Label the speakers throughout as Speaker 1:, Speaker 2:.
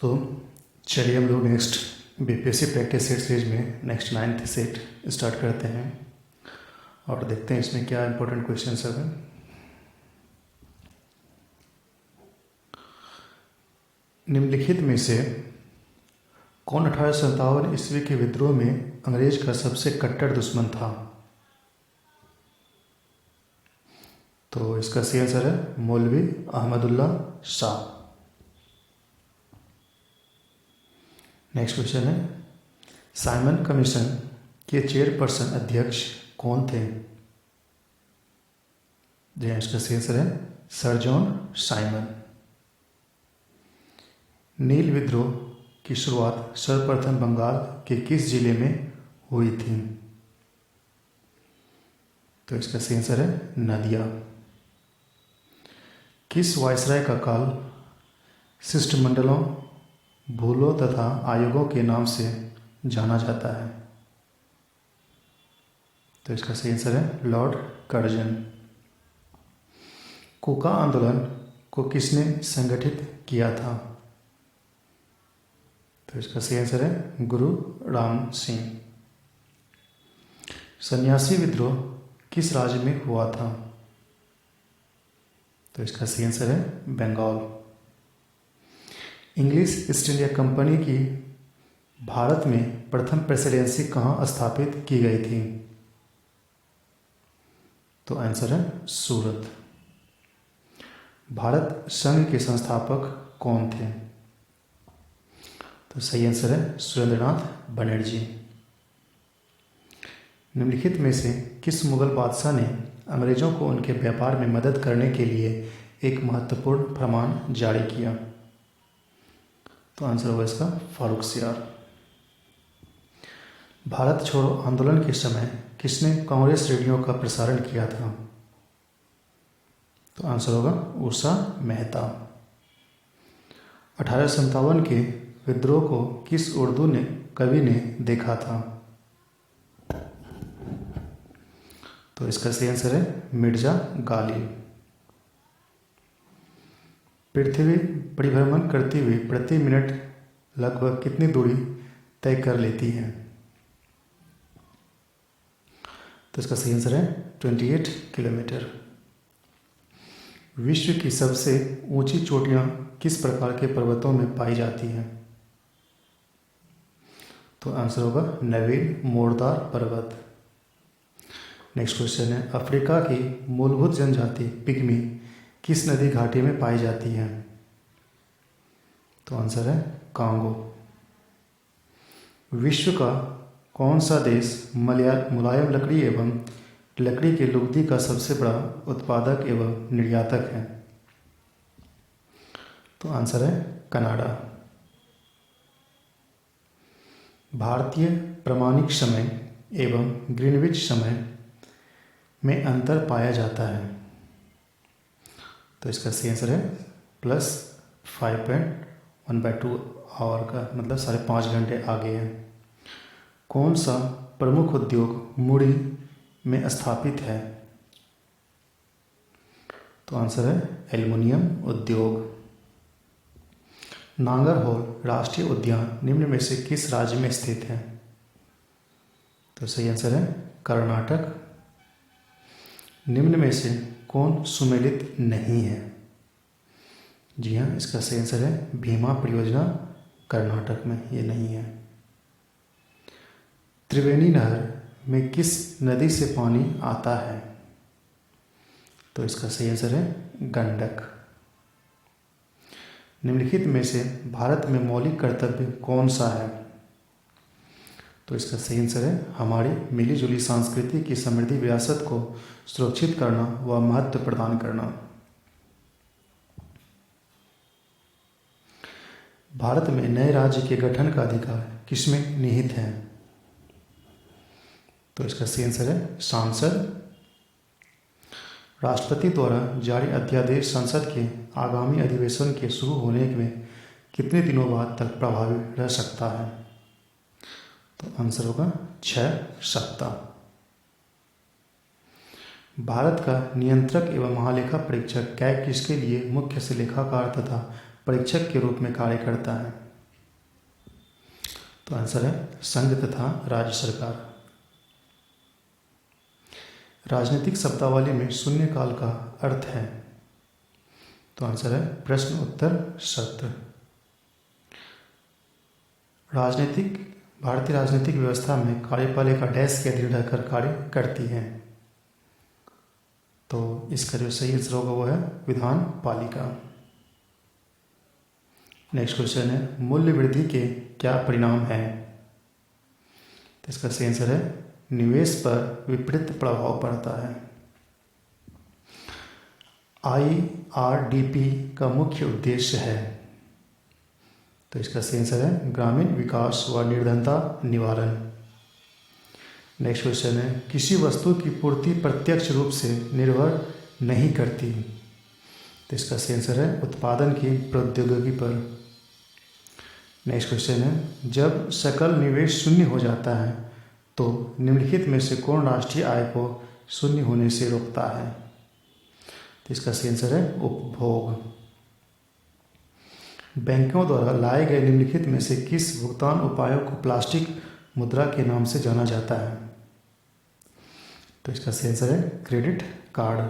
Speaker 1: तो चलिए हम लोग next BPSC practice set series में नेक्स्ट 9th सेट स्टार्ट करते हैं और देखते हैं इसमें क्या इंपॉर्टेंट क्वेश्चन सब हैं। निम्नलिखित में से कौन 1857 ईस्वी के विद्रोह में अंग्रेज का सबसे कट्टर दुश्मन था? तो इसका सही आंसर है मौलवी अहमदुल्ला शाह। नेक्स्ट क्वेश्चन है, साइमन कमीशन के चेयरपर्सन अध्यक्ष कौन थे? जी इसका सही आंसर है सर जॉन साइमन। नील विद्रोह की शुरुआत सर्वप्रथम बंगाल के किस जिले में हुई थी? तो इसका सही आंसर है नदिया। किस वायसराय का काल शिष्टमंडलों, भूलों तथा आयोगों के नाम से जाना जाता है? तो इसका सही आंसर है लॉर्ड कर्जन। कूका आंदोलन को किसने संगठित किया था? तो इसका सही आंसर है गुरु राम सिंह। सन्यासी विद्रोह किस राज्य में हुआ था? तो इसका सही आंसर है Bengal. English East India Company की भारत में प्रथम प्रेसिडेंसी कहाँ स्थापित की गई थी? तो आंसर है सूरत। भारत संघ के संस्थापक कौन थे? तो सही आंसर है सुरेंद्रनाथ बनर्जी। निम्नलिखित में से किस मुगल बादशाह ने अंग्रेजों को उनके व्यापार में मदद करने के लिए एक महत्वपूर्ण फरमान जारी किया? तो आंसर होगा इसका फारुखसियार। भारत छोड़ो आंदोलन के समय किसने कांग्रेस रेडियो का प्रसारण किया था? तो आंसर होगा उषा मेहता। 1857 के विद्रोह को किस उर्दू कवि ने देखा था? तो इसका सही आंसर है मिर्जा गालिब। पृथ्वी परिभ्रमण करती हुई प्रति मिनट लगभग कितनी दूरी तय कर लेती है? तो इसका सही आंसर है 28 किलोमीटर। विश्व की सबसे ऊंची चोटियां किस प्रकार के पर्वतों में पाई जाती हैं? तो आंसर होगा नवीन मोरदार पर्वत। नेक्स्ट क्वेश्चन है, अफ्रीका की मूलभूत जनजाति पिग्मी किस नदी घाटी में पाई जाती है? तो आंसर है कांगो। विश्व का कौन सा देश मुलायम लकड़ी एवं लकड़ी के लुगदी का सबसे बड़ा उत्पादक एवं निर्यातक है? तो आंसर है कनाडा। भारतीय प्रमाणिक समय एवं ग्रीनविच समय में अंतर पाया जाता है? तो इसका सही आंसर है +5.1/2 आवर का मतलब 5.5 घंटे आगे है। कौन सा प्रमुख उद्योग मुड़ी में स्थापित है? तो आंसर है एल्युमिनियम उद्योग। नांगरहोल राष्ट्रीय उद्यान निम्न में से किस राज्य में स्थित है? तो सही आंसर है कर्नाटक। निम्न में से कौन सुमेलित नहीं है? जी हाँ, इसका सही आंसर है भीमा परियोजना कर्नाटक में ये नहीं है। त्रिवेणी नहर में किस नदी से पानी आता है? तो इसका सही आंसर है गंडक। निम्नलिखित में से भारत में मौलिक कर्तव्य कौन सा है? तो इसका सही आंसर है हमारी मिलीजुली संस्कृति की समृद्धि विरासत को सुरक्षित करना व महत्व प्रदान करना। भारत में नए राज्य के गठन का अधिकार किसमें निहित है? तो इसका सही आंसर है सांसद। राष्ट्रपति द्वारा जारी अध्यादेश संसद के आगामी अधिवेशन के शुरू होने में कितने दिनों बाद तक प्रभावी रह सकता है? तो आंसर होगा 6 सप्ताह। भारत का नियंत्रक एवं महालेखा परीक्षक कैग किसके लिए मुख्य से लेखाकार तथा परीक्षक के रूप में कार्य करता है? तो आंसर है संघ तथा राज्य सरकार। राजनीतिक शब्दावली में शून्यकाल का अर्थ है। तो आंसर है प्रश्न उत्तर सत्र। भारतीय राजनीतिक व्यवस्था में कार्यपालिका डैश के अधीन रहकर कार्य करती है। तो इसका जो सही आंसर होगा वो है विधान पालिका। नेक्स्ट क्वेश्चन है मूल्य वृद्धि के क्या परिणाम हैं। तो इसका सही आंसर है निवेश पर विपरीत प्रभाव पड़ता है। IRDP का मुख्य उद्देश्य है। तो इसका सही आंसर है ग्रामीण विकास व निर्धनता निवारण। नेक्स्ट क्वेश्चन है किसी वस्तु की पूर्ति प्रत्यक्ष रूप से निर्भर नहीं करती। तो इसका सही आंसर है उत्पादन की प्रौद्योगिकी पर। नेक्स्ट क्वेश्चन है जब सकल निवेश शून्य हो जाता है तो निम्नलिखित में से कौन राष्ट्रीय आय को शून्य होने से रोकता है। तो इसका सही आंसर है उपभोग। बैंकों द्वारा लाए गए निम्नलिखित में से किस भुगतान उपायों को प्लास्टिक मुद्रा के नाम से जाना जाता है। तो इसका सही आंसर है क्रेडिट कार्ड।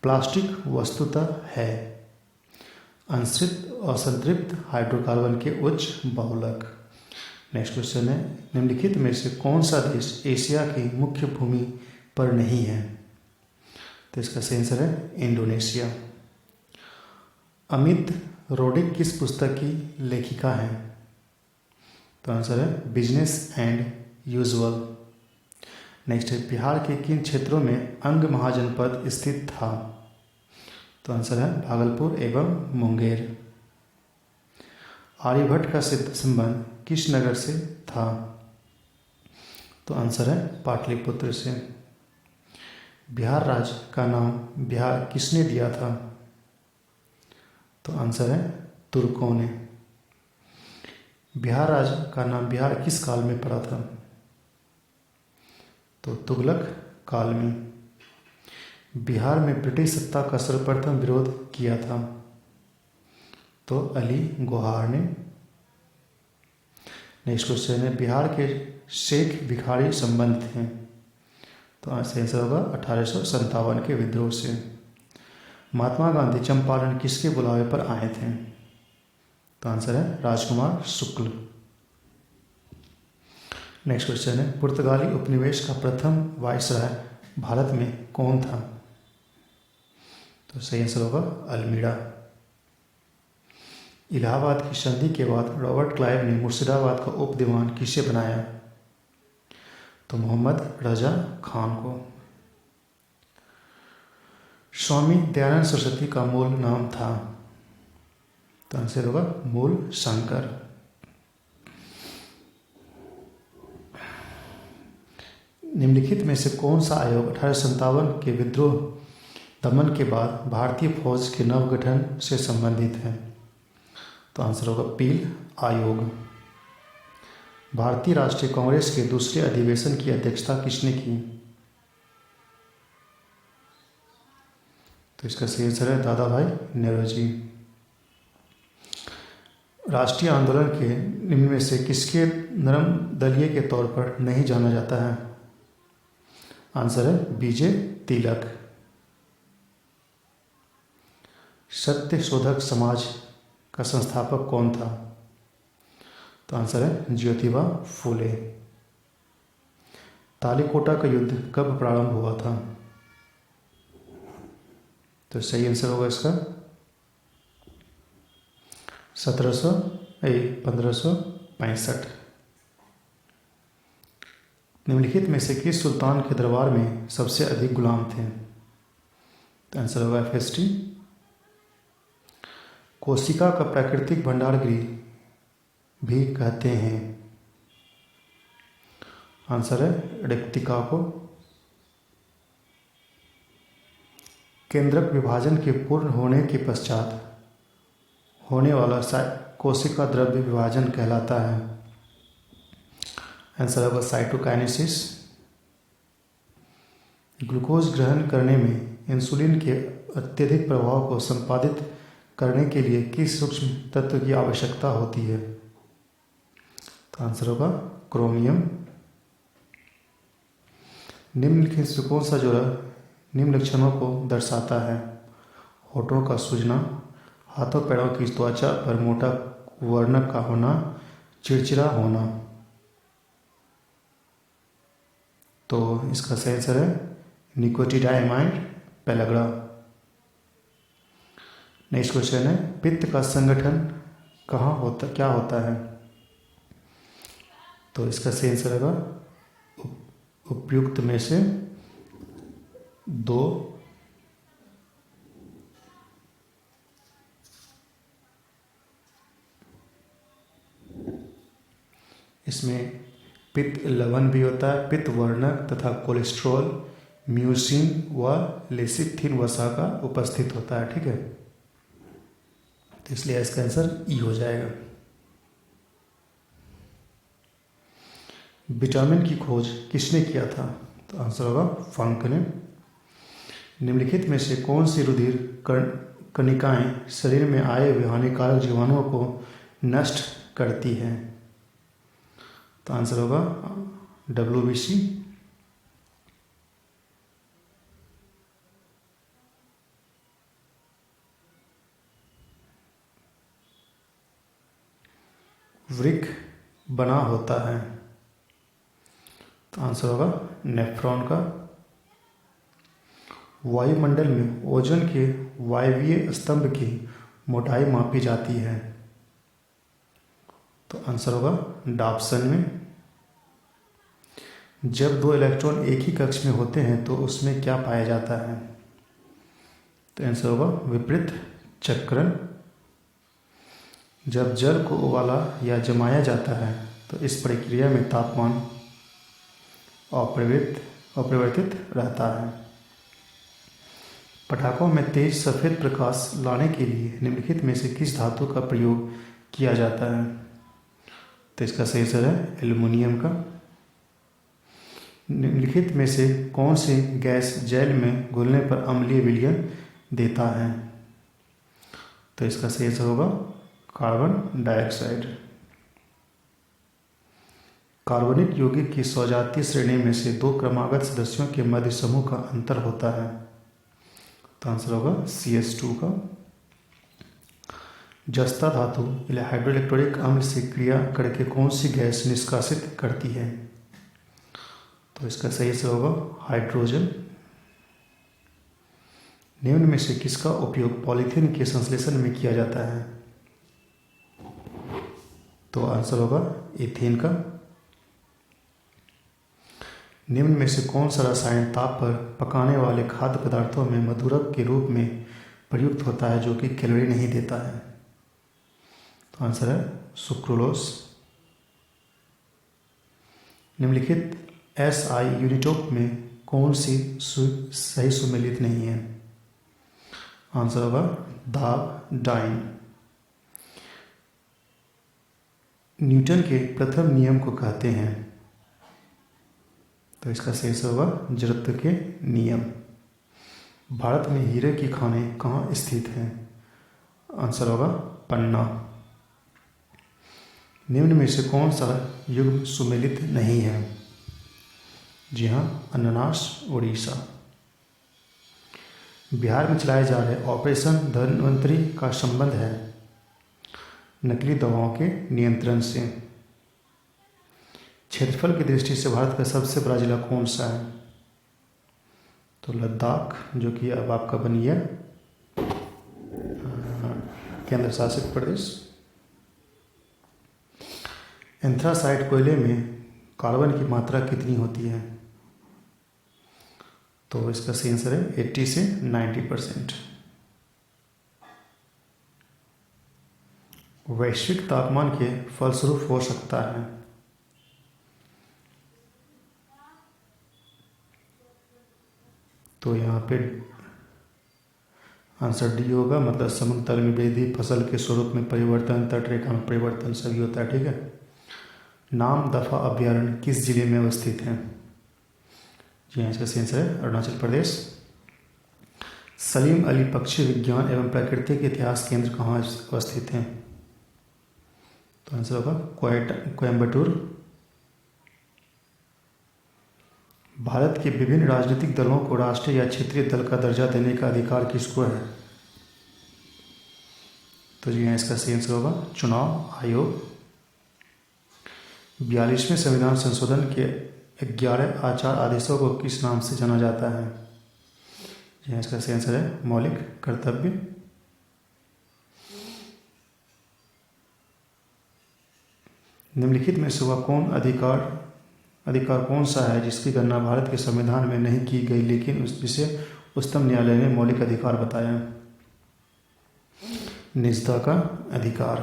Speaker 1: प्लास्टिक वस्तुतः है अंतरिक्ष असंतृप्त हाइड्रोकार्बन के उच्च बहुलक। नेक्स्ट क्वेश्चन है निम्नलिखित में से कौन सा देश एशिया की मुख्य भूमि पर नहीं है। तो इसका सही आंसर है इंडोनेशिया। अमित रोडिक किस पुस्तक की लेखिका हैं। तो आंसर है बिजनेस एंड यूजुअल। नेक्स्ट है बिहार के किन क्षेत्रों में अंग महाजनपद स्थित था। तो आंसर है भागलपुर एवं मुंगेर। आर्यभट्ट का सिद्ध संबंध किस नगर से था। तो आंसर है पाटलिपुत्र से। बिहार राज्य का नाम बिहार किसने दिया था। तो आंसर है तुर्कों ने। बिहार राज्य का नाम बिहार किस काल में पड़ा था। तो तुगलक काल में। बिहार में ब्रिटिश सत्ता का सर्वप्रथम विरोध किया था। तो अली गोहार ने। नेक्स्ट क्वेश्चन है बिहार के शेख भिखारी संबंधित हैं। तो आंसर होगा 1857 के विद्रोह से। महात्मा गांधी चंपारण किसके बुलावे पर आए थे। तो आंसर है राजकुमार शुक्ल। नेक्स्ट क्वेश्चन है पुर्तगाली उपनिवेश का प्रथम वायसराय भारत में कौन था। तो सही आंसर होगा अल्मीड़ा। इलाहाबाद की संधि के बाद रॉबर्ट क्लाइव ने मुर्शिदाबाद का उप दीवान किसे बनाया। तो मोहम्मद रजा खान को। स्वामी दयानंद सरस्वती का मूल नाम था। तो आंसर होगा मूल शंकर। निम्नलिखित में से कौन सा आयोग 1857 के विद्रोह दमन के बाद भारतीय फौज के नवगठन से संबंधित है। तो आंसर होगा पील आयोग। भारतीय राष्ट्रीय कांग्रेस के दूसरे अधिवेशन की अध्यक्षता किसने की। तो इसका सही आंसर है दादा भाई नौरोजी। राष्ट्रीय आंदोलन के निम्न में से किसके नरम दलीय के तौर पर नहीं जाना जाता है। आंसर है बीजे तिलक। सत्य शोधक समाज का संस्थापक कौन था। तो आंसर है ज्योतिबा फूले। तालीकोटा का युद्ध कब प्रारंभ हुआ था। तो सही आंसर होगा इसका 1565। निम्नलिखित में से किस सुल्तान के दरबार में सबसे अधिक गुलाम थे। तो आंसर होगा FST। कोशिका का प्राकृतिक भंडार गृह भी कहते हैं। आंसर है रिक्तिका को। केंद्रक विभाजन के पूर्ण होने के पश्चात होने वाला कोशिका द्रव्य विभाजन कहलाता है। आंसर होगा साइटोकाइनेसिस। ग्लूकोज ग्रहण करने में इंसुलिन के अत्यधिक प्रभाव को संपादित करने के लिए किस सूक्ष्म तत्व की आवश्यकता होती है। तो आंसर होगा क्रोमियम। निम्नलिखित से कौन सा जोड़ा निम्न लक्षणों को दर्शाता है? होठों का सूजना, हाथों पैरों की त्वचा पर मोटा वर्णक का होना, चिड़चिड़ा होना। तो इसका सही आंसर है निकोटिडामाइड पेलग्रा। नेक्स्ट क्वेश्चन है, पित्त का संगठन क्या होता है? तो इसका सही आंसर होगा उपयुक्त में से दो। इसमें पित्त लवण भी होता है, पित्त वर्णक तथा कोलेस्ट्रॉल, म्यूसिन व लेसिथिन वसा का उपस्थित होता है। ठीक है, तो इसलिए इसका आंसर ई हो जाएगा। विटामिन की खोज किसने किया था? तो आंसर होगा फंक ने। निम्नलिखित में से कौन सी रुधिर कणिकाएं शरीर में आए हुए हानिकारक जीवाणुओं को नष्ट करती हैं? तो आंसर होगा WBC। वृक्क बना होता है? तो आंसर होगा नेफ्रॉन का। वायुमंडल में ओजोन के वायवीय स्तंभ की मोटाई मापी जाती है? तो आंसर होगा डॉप्सन में। जब दो इलेक्ट्रॉन एक ही कक्ष में होते हैं तो उसमें क्या पाया जाता है? तो आंसर होगा विपरीत चक्रण। जब जल को उबाला या जमाया जाता है तो इस प्रक्रिया में तापमान अपरिवर्तित रहता है। पटाखों में तेज सफ़ेद प्रकाश लाने के लिए निम्नलिखित में से किस धातु का प्रयोग किया जाता है? तो इसका सही आंसर है एल्युमिनियम का। निम्नलिखित में से कौन सी गैस जैल में घुलने पर अम्लीय विलयन देता है? तो इसका सही आंसर होगा कार्बन डाइऑक्साइड। कार्बनिक यौगिक की सजातीय श्रेणी में से दो क्रमागत सदस्यों के मध्य समूह का अंतर होता है? तो आंसर होगा CH2 का। जस्ता धातु हाइड्रोइलेक्ट्रिक अम्ल से क्रिया करके कौन सी गैस निष्कासित करती है? तो इसका सही आंसर होगा हाइड्रोजन। निम्न में से किसका उपयोग पॉलीथीन के संश्लेषण में किया जाता है? तो आंसर होगा इथेन का। निम्न में से कौन सा रसायन ताप पर पकाने वाले खाद्य पदार्थों में मधुरक के रूप में प्रयुक्त होता है जो कि कैलोरी नहीं देता है? तो आंसर है सुक्रोलोस। निम्नलिखित SI यूनिटोप में कौन सी सही सुमेलित नहीं है? आंसर होगा दाब डाइन। न्यूटन के प्रथम नियम को कहते हैं? तो इसका सही आंसर होगा जड़त्व के नियम। भारत में हीरे की खानें कहाँ स्थित हैं? आंसर होगा पन्ना। निम्न में से कौन सा युग्म सुमेलित नहीं है? जी हाँ, अनानास उड़ीसा। बिहार में चलाए जा रहे ऑपरेशन धन्वंतरी का संबंध है नकली दवाओं के नियंत्रण से। क्षेत्रफल की दृष्टि से भारत का सबसे बड़ा जिला कौन सा है? तो लद्दाख, जो कि अब आपका बन गया केंद्र शासित प्रदेश। एंथ्रासाइट कोयले में कार्बन की मात्रा कितनी होती है? तो इसका सही आंसर है 80 से 90%। वैश्विक तापमान के फलस्वरूप हो सकता है? तो यहाँ पे आंसर डी होगा, मतलब समुद्र तल में वृद्धि, फसल के स्वरूप में परिवर्तन, तटरेखा में परिवर्तन सभी होता है। ठीक है। नाम दफा अभ्यारण्य किस जिले में अवस्थित है? जी हाँ, इसका सही आंसर है अरुणाचल प्रदेश। सलीम अली पक्षी विज्ञान एवं प्राकृतिक इतिहास केंद्र कहाँ अवस्थित है? तो आंसर होगा कोयम्बटूर। भारत के विभिन्न राजनीतिक दलों को राष्ट्रीय या क्षेत्रीय दल का दर्जा देने का अधिकार किसको है? तो जी यहाँ इसका सही आंसर होगा चुनाव आयोग। 42वें संविधान संशोधन के 11 आचार आदेशों को किस नाम से जाना जाता है? जी हाँ इसका सही आंसर है मौलिक कर्तव्य। निम्नलिखित में से वह कौन अधिकार कौन सा है जिसकी गणना भारत के संविधान में नहीं की गई लेकिन जिसे उच्चतम न्यायालय ने मौलिक अधिकार बताया? निजता का अधिकार।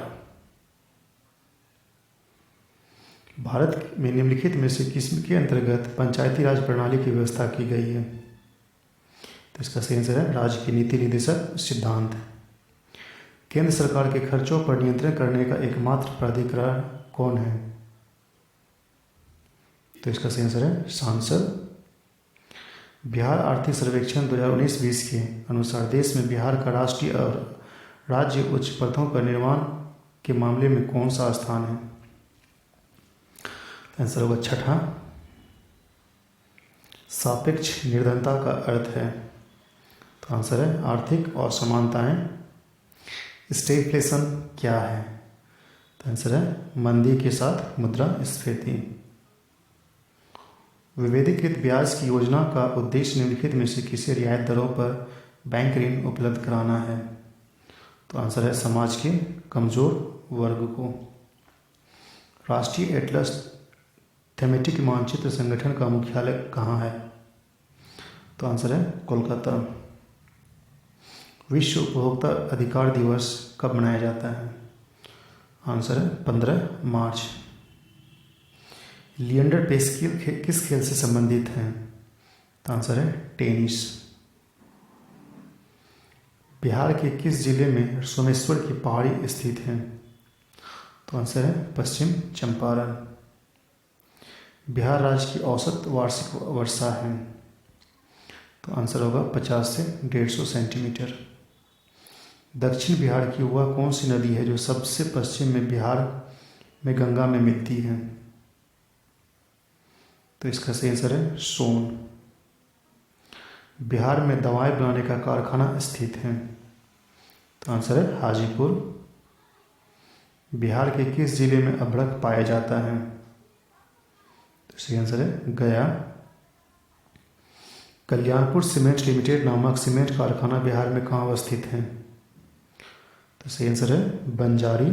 Speaker 1: भारत में निम्नलिखित में से किसके अंतर्गत पंचायती राज प्रणाली की व्यवस्था की गई है? तो इसका सही आंसर है राज्य की नीति निर्देशक सिद्धांत। केंद्र सरकार के खर्चों पर नियंत्रण करने का एकमात्र प्राधिकरण कौन है? तो इसका सही आंसर है सांसद। बिहार आर्थिक सर्वेक्षण 2019-20 के अनुसार देश में बिहार का राष्ट्रीय और राज्य उच्च पथों पर निर्माण के मामले में कौन सा स्थान है? आंसर होगा छठा। सापेक्ष निर्धनता का अर्थ है? तो आंसर है आर्थिक असमानताएं। स्टेगफ्लेशन क्या है? तो आंसर है मंदी के साथ मुद्रास्फीति। विभेदीकृत ब्याज की योजना का उद्देश्य निम्नलिखित में से किसी रियायत दरों पर बैंक ऋण उपलब्ध कराना है? तो आंसर है समाज के कमजोर वर्ग को। राष्ट्रीय एटलस थीमेटिक मानचित्र संगठन का मुख्यालय कहाँ है? तो आंसर है कोलकाता। विश्व उपभोक्ता अधिकार दिवस कब मनाया जाता है? आंसर है 15 मार्च। लिएंडर पेस किस खेल से संबंधित हैं? तो आंसर है टेनिस। बिहार के किस जिले में सोमेश्वर की पहाड़ी स्थित है? तो आंसर है पश्चिम चंपारण। बिहार राज्य की औसत वार्षिक वर्षा है? तो आंसर होगा 50 से 150 सेंटीमीटर। दक्षिण बिहार की वह कौन सी नदी है जो सबसे पश्चिम में बिहार में गंगा में मिलती है? तो इसका सही आंसर है सोन। बिहार में दवाएं बनाने का कारखाना स्थित है? तो आंसर है हाजीपुर। बिहार के किस जिले में अभ्रक पाया जाता है? तो सही आंसर है गया। कल्याणपुर सीमेंट लिमिटेड नामक सीमेंट कारखाना बिहार में कहाँ अवस्थित है? तो सही आंसर है बंजारी।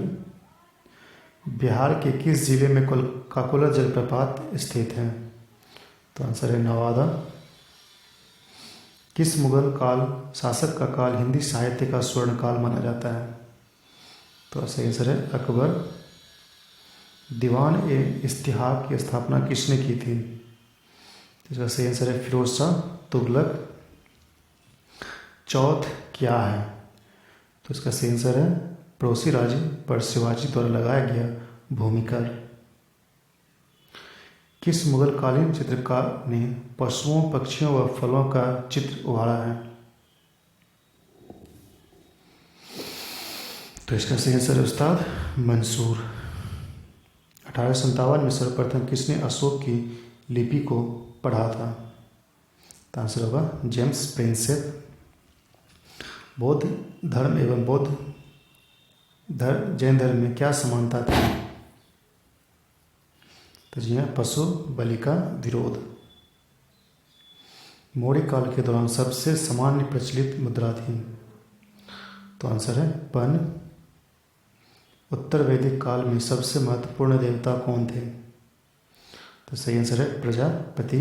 Speaker 1: बिहार के किस जिले में काकोला जलप्रपात स्थित है? तो आंसर है नवादा। किस मुगल काल शासक का काल हिंदी साहित्य का स्वर्ण काल माना जाता है? तो सही आंसर है अकबर। दीवान ए इस्तिहाक की स्थापना किसने की थी? इसका सही आंसर है फिरोज शाह तुगलक। चौथ क्या है? तो इसका सही आंसर है पड़ोसी राज्य पर शिवाजी द्वारा लगाया गया भूमिकर। किस मुगलकालीन चित्रकार ने पशुओं पक्षियों व फलों का चित्र उभारा है? तो इसका सही आंसर है उस्ताद मंसूर। 1857 में सर्वप्रथम किसने अशोक की लिपि को पढ़ा था? तो आंसर होगा जेम्स प्रिंसेप। बौद्ध धर्म एवं जैन धर्म में क्या समानता थी? तो जी हाँ पशु बलि का विरोध। मौर्य काल के दौरान सबसे सामान्य प्रचलित मुद्रा थी? तो आंसर है पन। उत्तर वैदिक काल में सबसे महत्वपूर्ण देवता कौन थे? तो सही आंसर है प्रजापति।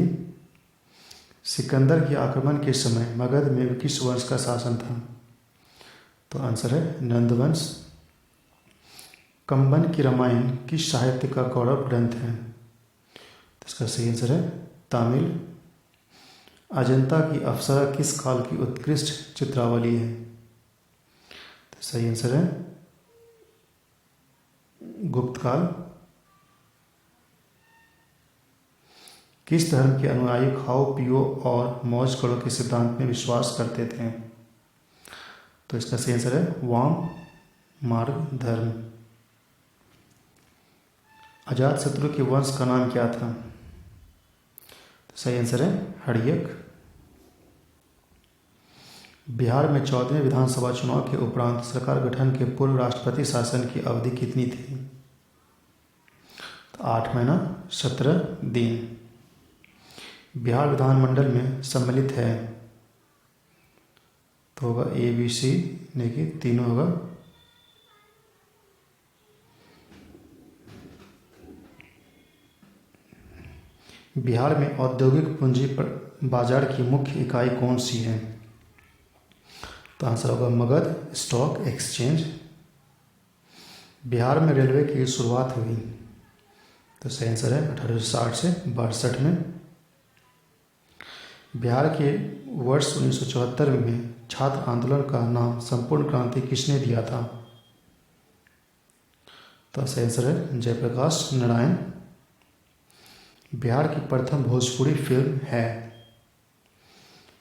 Speaker 1: सिकंदर के आक्रमण के समय मगध में किस वंश का शासन था? तो आंसर है नंदवंश। कंबन की रामायण किस साहित्य का गौरव ग्रंथ है? तो इसका सही आंसर है तमिल। अजंता की अप्सरा किस काल की उत्कृष्ट चित्रावली है? तो सही आंसर है गुप्त काल। किस धर्म के अनुयायी खाओ पियो और मौज करो के सिद्धांत में विश्वास करते थे? तो इसका सही आंसर है वाम मार्ग धर्म। अजातशत्रु के वंश का नाम क्या था? तो सही आंसर है हड़यक। बिहार में 14वें विधानसभा चुनाव के उपरांत सरकार गठन के पूर्व राष्ट्रपति शासन की अवधि कितनी थी? तो 8 महीना 17 दिन। बिहार विधानमंडल में सम्मिलित है तो होगा ABC, देखिए तीनों होगा। बिहार में औद्योगिक पूंजी बाजार की मुख्य इकाई कौन सी है? तो आंसर होगा मगध स्टॉक एक्सचेंज। बिहार में रेलवे की शुरुआत हुई? तो सही आंसर है 1860 से 62 में। बिहार के वर्ष 1974 में छात्र आंदोलन का नाम संपूर्ण क्रांति किसने दिया था? तो सही आंसर है जयप्रकाश नारायण। बिहार की प्रथम भोजपुरी फिल्म है?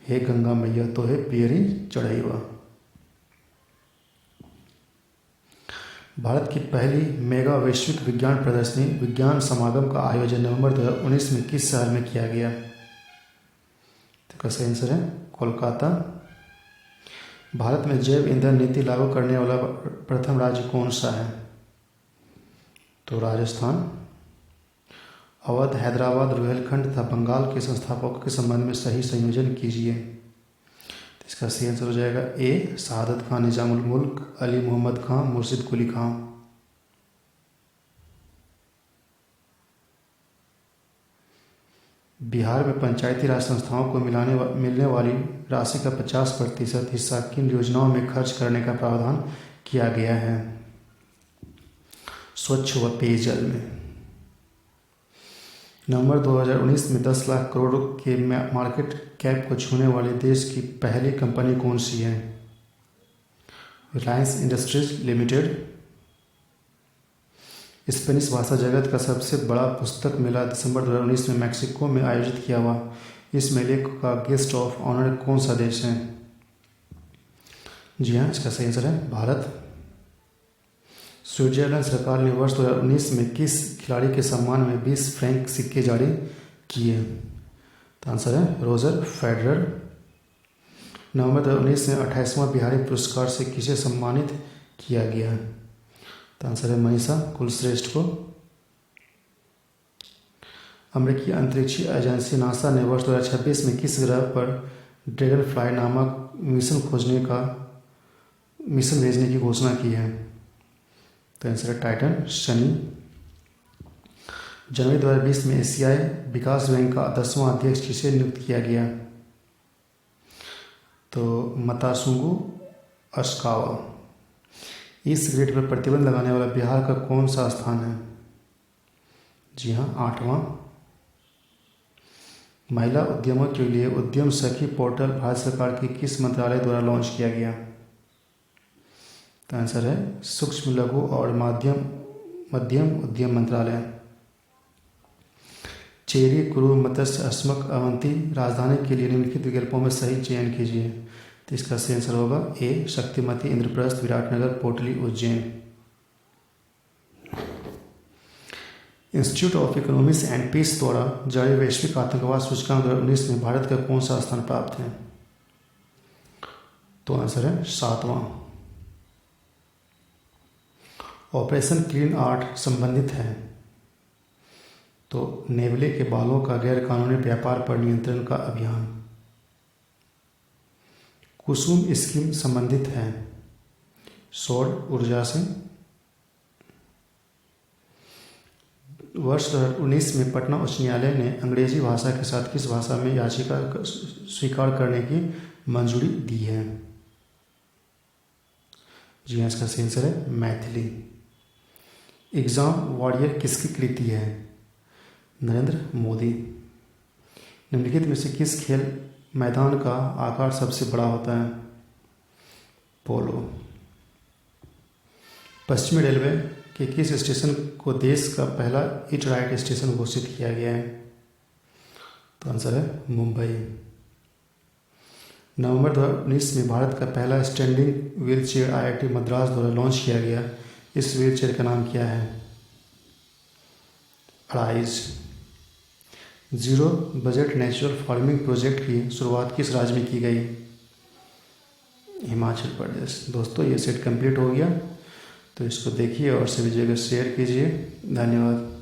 Speaker 1: हे गंगा मैया तो है पियरी चढ़ैया। भारत की पहली मेगा वैश्विक विज्ञान प्रदर्शनी विज्ञान समागम का आयोजन नवंबर 2019 में किस शहर में किया गया? तो सही आंसर है कोलकाता। भारत में जैव ईंधन नीति लागू करने वाला प्रथम राज्य कौन सा है? तो राजस्थान। अवध, हैदराबाद, रुहेलखंड तथा बंगाल के संस्थापकों के संबंध में सही संयोजन कीजिए। तो इसका सही आंसर हो जाएगा ए शहादत खान, निजामुल मुल्क, अली मोहम्मद खां, मुर्शिद कुली खां। बिहार में पंचायती राज संस्थाओं को मिलने वाली राशि का 50% हिस्सा किन योजनाओं में खर्च करने का प्रावधान किया गया है? स्वच्छ व पेयजल में। नवंबर 2019 में 10 लाख करोड़ के मार्केट कैप को छूने वाले देश की पहली कंपनी कौन सी है? Reliance industries limited. स्पेनिश भाषा जगत का सबसे बड़ा पुस्तक मेला दिसंबर 2019 में मैक्सिको में आयोजित किया हुआ। इस मेले का गेस्ट ऑफ ऑनर कौन सा देश है? जी हाँ, इसका सही आंसर है भारत। स्विट्जरलैंड सरकार ने वर्ष 2019 में किस खिलाड़ी के सम्मान में 20 फ्रैंक सिक्के जारी किए? तो आंसर है रोजर फेडरर। नवंबर 2019 में 28वां बिहारी पुरस्कार से किसे सम्मानित किया गया? तो आंसर है मनीषा कुलश्रेष्ठ को। अमेरिकी अंतरिक्षीय एजेंसी नासा ने वर्ष 2026 में किस ग्रह पर ड्रैगन फ्लाई नामक मिशन भेजने की घोषणा की है? तो आंसर है टाइटन, शनि। जनवरी 2020 में एशियाई विकास बैंक का 10वां अध्यक्ष किसे नियुक्त किया गया? तो मतासुंगु अशकावा। ई सिगरेट पर प्रतिबंध लगाने वाला बिहार का कौन सा स्थान है? जी हाँ, 8वां। महिला उद्यमों के लिए उद्यम सखी पोर्टल भारत सरकार की किस मंत्रालय द्वारा लॉन्च किया गया? तो आंसर है सूक्ष्म लघु और मध्यम उद्यम मंत्रालय। चेरी, कुरु, मत्स्य, अस्मक, अवंती राजधानी के लिए निम्नलिखित विकल्पों में सही चयन कीजिए। तो इसका सही आंसर होगा ए Shaktimati, Indraprastha, Viratnagar, Potali, Ujjain. Institute of Economics and Peace द्वारा जारी वैश्विक आतंकवाद सूचकांक 2019 में भारत का कौन सा स्थान प्राप्त है? तो आंसर है 7वां। ऑपरेशन क्लीन आर्ट संबंधित है? तो नेवले के बालों का गैरकानूनी व्यापार पर नियंत्रण का अभियान। कुसुम स्कीम संबंधित है? सौर ऊर्जा से। वर्ष 2019 में पटना उच्च न्यायालय ने अंग्रेजी भाषा के साथ किस भाषा में याचिका स्वीकार करने की मंजूरी दी है? जी हाँ, इसका सही आंसर है मैथिली। एग्जाम वॉरियर किसकी कृति है? नरेंद्र मोदी। निम्नलिखित में से किस खेल मैदान का आकार सबसे बड़ा होता है? पोलो। पश्चिमी रेलवे के किस स्टेशन को देश का पहला ईट राइट स्टेशन घोषित किया गया है? तो आंसर है मुंबई। नवंबर 2019 में भारत का पहला standing wheel chair IIT Madras द्वारा लॉन्च किया गया। इस व्हील चेयर का नाम क्या है? अड़ाइज। Zero budget natural farming project की शुरुआत किस राज्य में की गई? हिमाचल प्रदेश। दोस्तों ये सेट कंप्लीट हो गया, तो इसको देखिए और सभी जगह शेयर कीजिए। धन्यवाद।